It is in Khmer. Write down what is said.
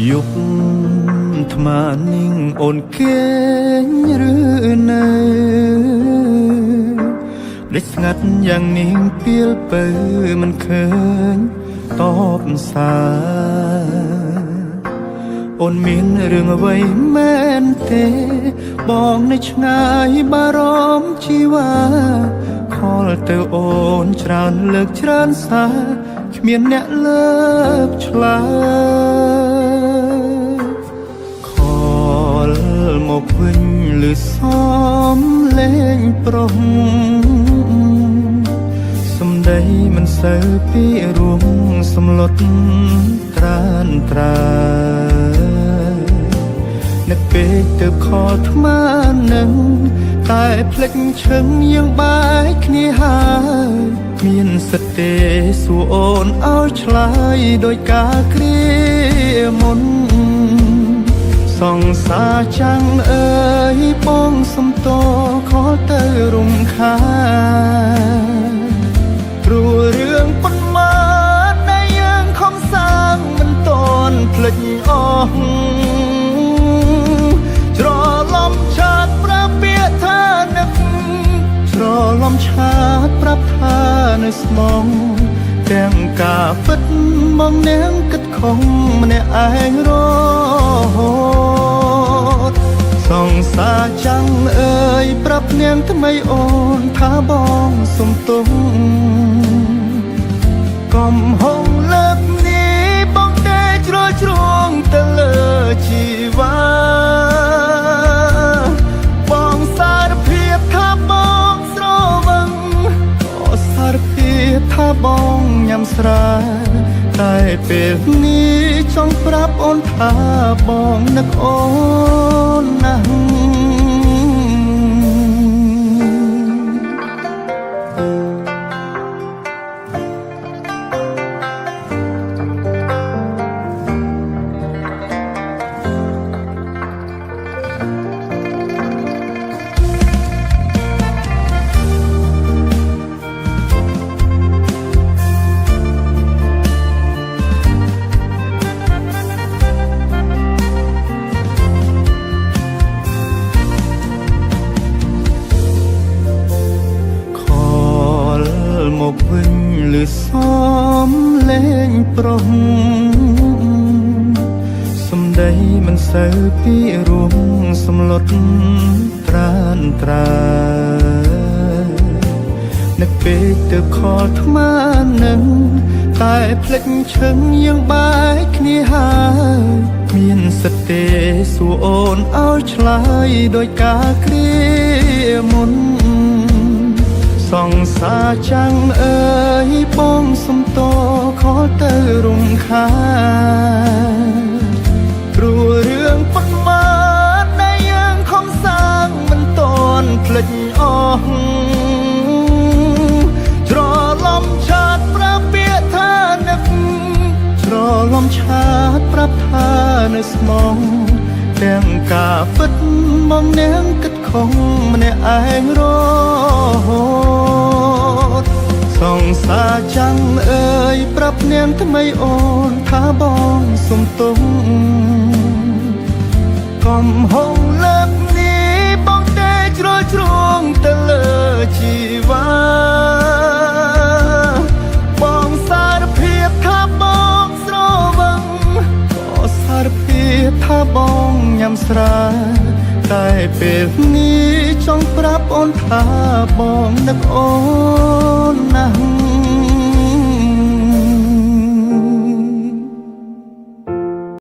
ยุบថ្មนิ่งអូនគេងឬនៅដែលស្ងាត់យ៉ាងនេះពីលទៅមិនឃើញតបសារអូនមានរឿងអ្វីមែនទេបងនៅឆ្ងាយបារម្ភជីវ៉ាខលទៅអូនច្រើនលើកច្រើនសារគ្មានអ្នកលើកឆ្លើយខលមកវិញលឺសំលេងប្រុសសំដីមិនសូវពីរួមសំឡុតត្រានត្រានឹកពេកទៅខលថ្មនឹងតែភ្លេចឈឹងយើងបែកគ្នាហើយមានសិទ្ធទេសួរអូនឲ្យឆ្លើយដោយការគ្រាមុនសង្សារចាំងអើយបងសំតខលទៅរំខានព្រោះរឿងប៉ុន្មានដែលយើងខំសាងមិនតន់ភ្លេចអស់ច្រឡំឆាតប្រាប់ពាក្យថានឹកច្រឡំឆាតប្រាប់ថានៅស្មងទាំងការពិតមកនាងគិតខំម្នាក់ឯងរហូតសង្សារចាំងអើយប្រាប់នាងថ្មីអូនថាបងសុំទុំកុំហងលើកនេះបងតែជ្រុលជ្រងទៅលើជីវ៉ាបងសារភាពថាបងស្រវឹងក៏សារភាពថាបងញ៉ាំស្រាតែពេលនេះចង់ប្រាប់អូនថាបងនឹកអូនណាស់មកវិញលឺសំលេងប្រុសសំដីមិនសូវពីរួមសំឡុតត្រានត្រានឹកពេកទៅខលថ្មនឹងតែភ្លេចឈឹងយើងបែកគ្នាហើយមានសិទ្ធទេសួរអូនឲ្យឆ្លើយដោយការគ្រាមុនសង្សារចាំងអើយបងសំតខលទៅរំខានព្រោះរឿងប៉ុន្មានដែលយើងខំសាងមិនតន់ភ្លេចអស់ច្រឡំឆាតប្រាប់ពាក្យថានឹកច្រឡំឆាតប្រាប់ថានៅស្មងទាំងការពិតមកនាងគិតខំម្នាក់ឯងរហូតសង្សារចាំងអើយប្រាប់នាងថ្មីអូនថាបងសុំទុំកុំហងលើកនេះបងតែជ្រុលជ្រងទៅលើជីវ៉ាបងសារភាពថាបងស្រវឹងក៏សារភាពថាបងញ៉ាំស្រាតែពេលនេះចង់ប្រាប់អូនថាបងនឹកអូនណាស់